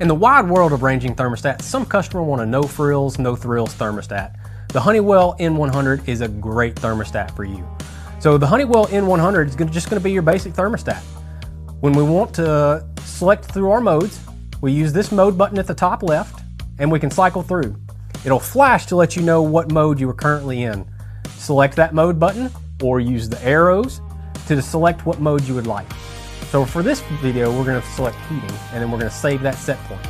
In the wide world of ranging thermostats, some customers want a no-frills, no-thrills thermostat. The Honeywell N100 is a great thermostat for you. So the Honeywell N100 is just going to be your basic thermostat. When we want to select through our modes, we use this mode button at the top left, and we can cycle through. It'll flash to let you know what mode you are currently in. Select that mode button, or use the arrows to select what mode you would like. So for this video, we're going to select heating, and then we're going to save that set point.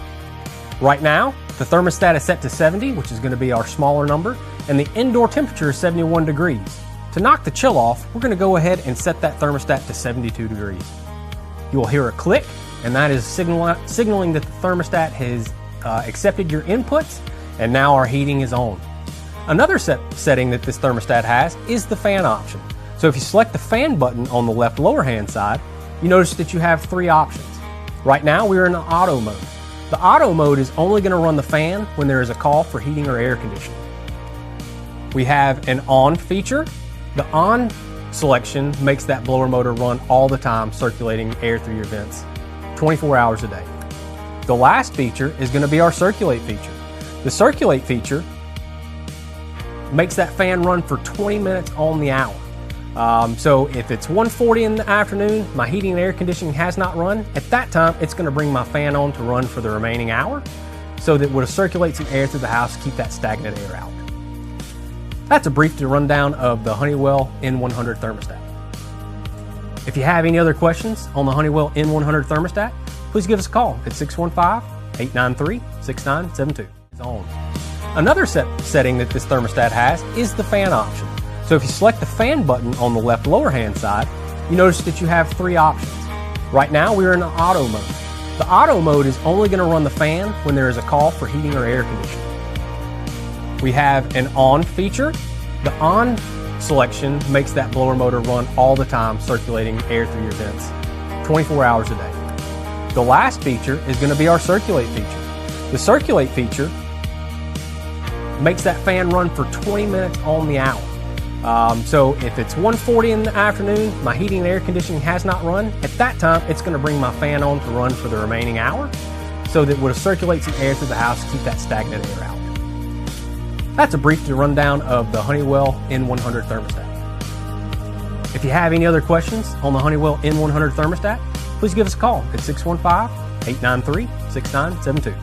Right now, the thermostat is set to 70, which is going to be our smaller number, and the indoor temperature is 71 degrees. To knock the chill off, we're going to go ahead and set that thermostat to 72 degrees. You will hear a click, and that is signaling that the thermostat has accepted your inputs, and now our heating is on. Another setting that this thermostat has is the fan option. So if you select the fan button on the left lower hand side, you notice that you have three options. Right now we're in the auto mode. The auto mode is only going to run the fan when there is a call for heating or air conditioning. We have an on feature. The on selection makes that blower motor run all the time, circulating air through your vents, 24 hours a day. The last feature is going to be our Circulate feature. The Circulate feature makes that fan run for 20 minutes on the hour. So if it's 1:40 in the afternoon, my heating and air conditioning has not run, at that time it's going to bring my fan on to run for the remaining hour, so that it will circulate some air through the house to keep that stagnant air out. That's a brief rundown of the Honeywell N100 thermostat. If you have any other questions on the Honeywell N100 thermostat, please give us a call at 615-893-6972. It's on. Another setting that this thermostat has is the fan option. So if you select the fan button on the left lower hand side, you notice that you have three options. Right now we're in the auto mode. The auto mode is only going to run the fan when there is a call for heating or air conditioning. We have an on feature. The on selection makes that blower motor run all the time, circulating air through your vents, 24 hours a day. The last feature is going to be our Circulate feature. The Circulate feature makes that fan run for 20 minutes on the hour. So if it's 1:40 in the afternoon, my heating and air conditioning has not run, at that time it's going to bring my fan on to run for the remaining hour, so that it will circulate some air through the house to keep that stagnant air out. That's a brief rundown of the Honeywell N100 thermostat. If you have any other questions on the Honeywell N100 thermostat, please give us a call at 615-893-6972.